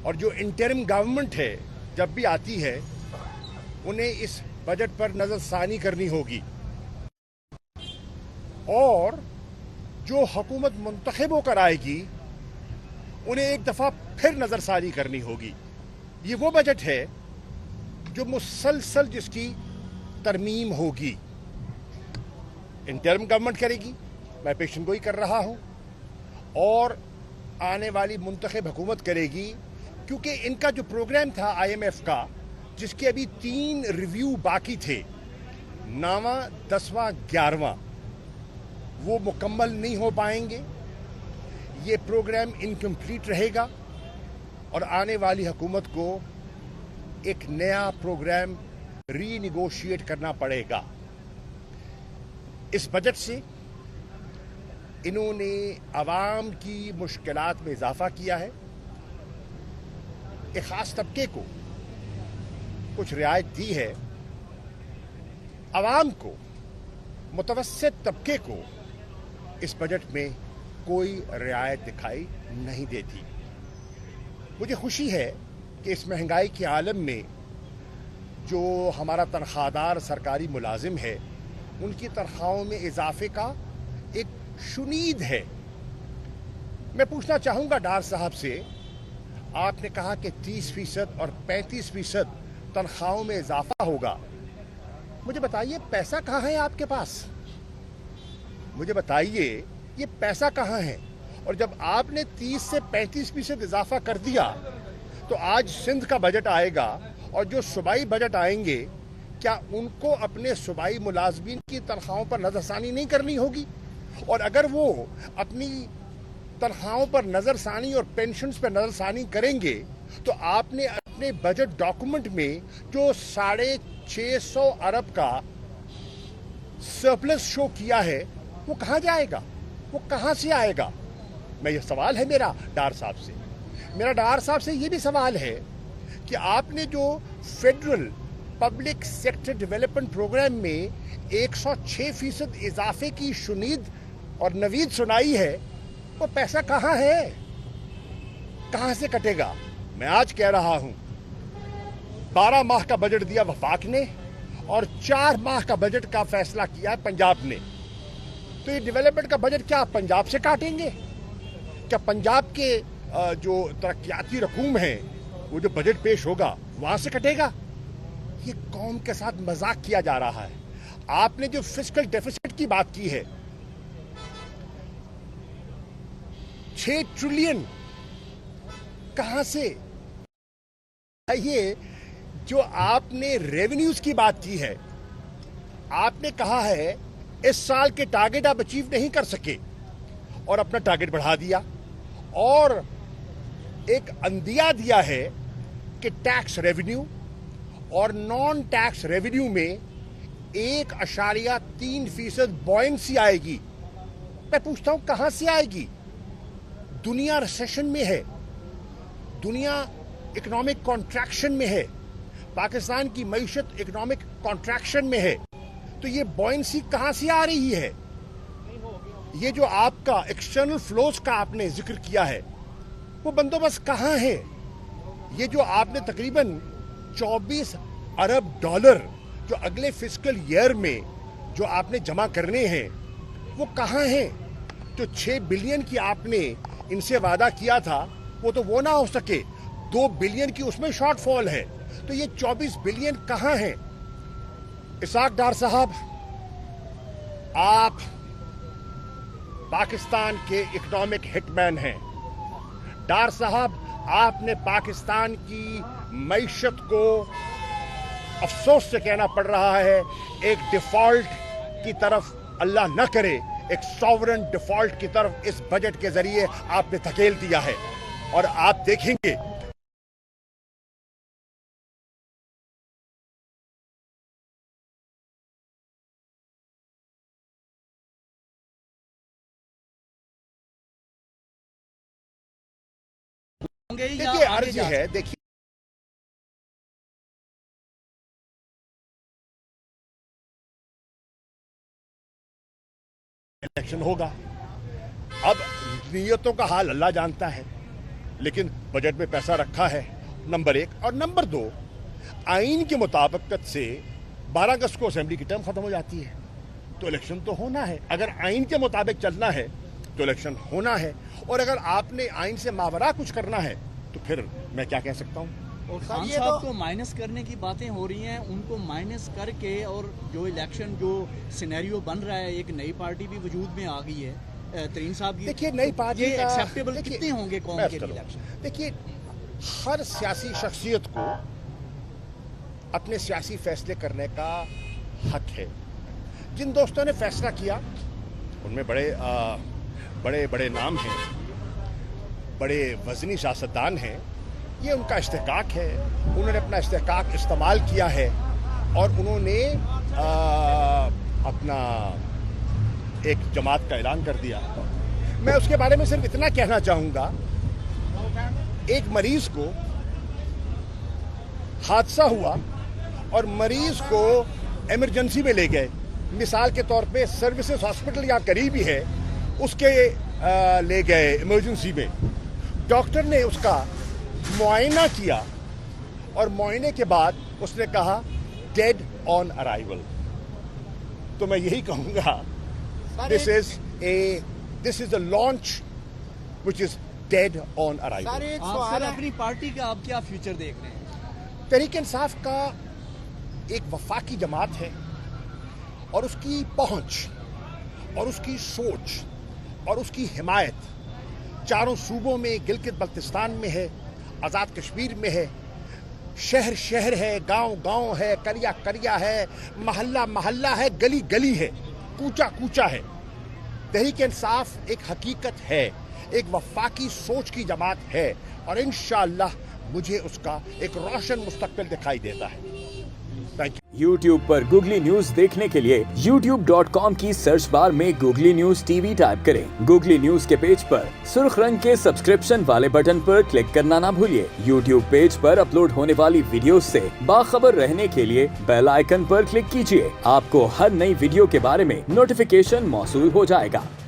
और जो interim government है जब भी आती है उन्हें इस बजट पर नज़रसानी करनी होगी और जो हुकूमत मुंतखब होकर आएगी उन्हें एक दफ़ा फिर नज़रसानी करनी होगी। ये वो बजट है जो मुसलसल जिसकी तरमीम होगी। इंटरिम गवर्नमेंट करेगी, मैं पेशन गोई कर रहा हूँ, और आने वाली मुंतखब हुकूमत करेगी, क्योंकि इनका जो प्रोग्राम था IMF का, जिसके अभी 3 रिव्यू बाकी थे, 9वां, 10वां, 11वां, वो मुकम्मल नहीं हो पाएंगे। ये प्रोग्राम इनकम्प्लीट रहेगा और आने वाली हुकूमत को एक नया प्रोग्राम रीनिगोशिएट करना पड़ेगा। इस बजट से इन्होंने आवाम की मुश्किलात में इजाफा किया है। एक ख़ास तबके को कुछ रियायत दी है, आवाम को, मुतवस्सित तबके को इस बजट में कोई रियायत दिखाई नहीं देती। मुझे खुशी है कि इस महंगाई के आलम में जो हमारा तनख्वाहदार सरकारी मुलाजिम है, उनकी तनख्वाहों में इजाफे का एक शुनीद है। मैं पूछना चाहूँगा डार साहब से, आपने कहा कि 30% और 35% तनख्वाहों में इजाफा होगा। मुझे बताइए पैसा कहाँ है आपके पास? मुझे बताइए ये पैसा कहाँ है? और जब आपने 30 से 35% इजाफा कर दिया तो आज सिंध का बजट आएगा और जो सूबाई बजट आएंगे, क्या उनको अपने सूबाई मुलाजमीन की तनख्वाहों पर नज़रसानी नहीं करनी होगी? और अगर वो अपनी तनख्वाहों पर नज़रसानी और पेंशन्स पर नज़रसानी करेंगे तो आपने अपने बजट डॉक्यूमेंट में जो 650 अरब का सरप्लस शो किया है, वो कहाँ जाएगा? वो कहाँ से आएगा? मैं ये सवाल है मेरा डार साहब से। मेरा डार साहब से ये भी सवाल है कि आपने जो federal public sector development programme में 106% इजाफे की शुनीद और नवीद सुनाई है, वो पैसा कहाँ है? कहाँ से कटेगा? मैं आज कह रहा हूँ 12 माह का बजट दिया वफाक ने और 4 माह का बजट का फैसला किया है पंजाब ने। तो ये डेवलपमेंट का बजट क्या पंजाब से काटेंगे? क्या पंजाब के जो तरक्याती रकूम है, वो जो बजट पेश होगा वहां से कटेगा? ये कौम के साथ मजाक किया जा रहा है। आपने जो फिस्कल डेफिसिट की बात की है, 6 ट्रिलियन कहां से? ये जो आपने रेवेन्यूज की बात की है, आपने कहा है इस साल के टारगेट आप अचीव नहीं कर सके और अपना टारगेट बढ़ा दिया, और एक अंदिया दिया है कि टैक्स रेवेन्यू और नॉन टैक्स रेवेन्यू में 1.3% बॉयंसी आएगी। मैं पूछता हूं कहां से आएगी? दुनिया रिसेशन में है, दुनिया इकोनॉमिक कॉन्ट्रैक्शन में है, पाकिस्तान की मईशत इकोनॉमिक कॉन्ट्रैक्शन में है, तो ये बॉयंसी कहां से आ रही है? ये जो आपका एक्सटर्नल फ्लोज का आपने जिक्र किया है, वो बंदोबस्त कहां है? ये जो आपने तकरीबन 24 अरब डॉलर जो अगले फिस्कल ईयर में जो आपने जमा करने हैं, वो कहां हैं? जो 6 बिलियन की आपने इनसे वादा किया था, वो तो वो ना हो सके, 2 बिलियन की उसमें शॉर्टफॉल है, तो ये 24 बिलियन कहां हैं? इसाक डार साहब, आप पाकिस्तान के इकोनॉमिक हिटमैन हैं। डार साहब, आपने पाकिस्तान की मईशत को अफसोस से कहना पड़ रहा है एक डिफॉल्ट की तरफ, अल्लाह न करे, एक सॉवरेन डिफॉल्ट की तरफ इस बजट के जरिए आपने धकेल दिया है। और आप देखेंगे देखिए अर्ज है, देखिए इलेक्शन होगा। अब नीयतों का हाल अल्लाह जानता है। लेकिन बजट में पैसा रखा है, नंबर 1। और नंबर 2, आइन के मुताबिकत से 12 अगस्त को असेंबली की टर्म खत्म हो जाती है, तो इलेक्शन तो होना है। अगर आइन के मुताबिक चलना है तो इलेक्शन होना है, और अगर आपने आइन से मावरा कुछ करना है तो फिर मैं क्या कह सकता हूँ। और खान साहब को माइनस करने की बातें हो रही हैं, उनको माइनस करके और जो इलेक्शन जो सिनेरियो बन रहा है, एक नई पार्टी भी वजूद में आ गई है तरीन साहब की। देखिए नई पार्टी ये एक्सेप्टेबल कितने होंगे कौम के लिए इलेक्शन? देखिए हर सियासी शख्सियत को अपने सियासी फैसले करने का हक है। जिन दोस्तों ने फैसला किया उनमें बड़े बड़े नाम हैं, बड़े वज़नी सियासतदान हैं, ये उनका इस्तेहकाक है। उन्होंने अपना इस्तेहकाक इस्तेमाल किया है और उन्होंने अपना एक जमात का ऐलान कर दिया। मैं उसके बारे में सिर्फ इतना कहना चाहूँगा, एक मरीज को हादसा हुआ और मरीज को इमरजेंसी में ले गए, मिसाल के तौर पे सर्विसेज हॉस्पिटल यहाँ करीब ही है, उसके ले गए इमरजेंसी में। डॉक्टर ने उसका मुआयना किया और मुआयने के बाद उसने कहा डेड ऑन अराइवल। तो मैं यही कहूँगा, this is the launch which is dead on arrival. Sir अपनी पार्टी का आप क्या फ्यूचर देख रहे हैं? तहरीक इंसाफ का एक वफाकी जमात है और उसकी पहुंच और उसकी सोच और उसकी हिमायत चारों सूबों में, गिलगित बल्तिस्तान में है, आज़ाद कश्मीर में है, शहर शहर है, गांव गांव है, करिया करिया है, महल्ला महल्ला है, गली गली है, कूचा कूचा है। तहरीक इंसाफ एक हकीकत है, एक वफाकी सोच की जमात है और इंशाअल्लाह मुझे उसका एक रोशन मुस्तकबिल दिखाई देता है। Thank you. YouTube पर गूगली न्यूज देखने के लिए youtube.com की सर्च बार में गूगली न्यूज टीवी टाइप करें। गूगली न्यूज के पेज पर सुर्ख रंग के सब्सक्रिप्शन वाले बटन पर क्लिक करना ना भूलिए। YouTube पेज पर अपलोड होने वाली वीडियोस से बाखबर रहने के लिए बेल आइकन पर क्लिक कीजिए। आपको हर नई वीडियो के बारे में नोटिफिकेशन मौसूल हो जाएगा।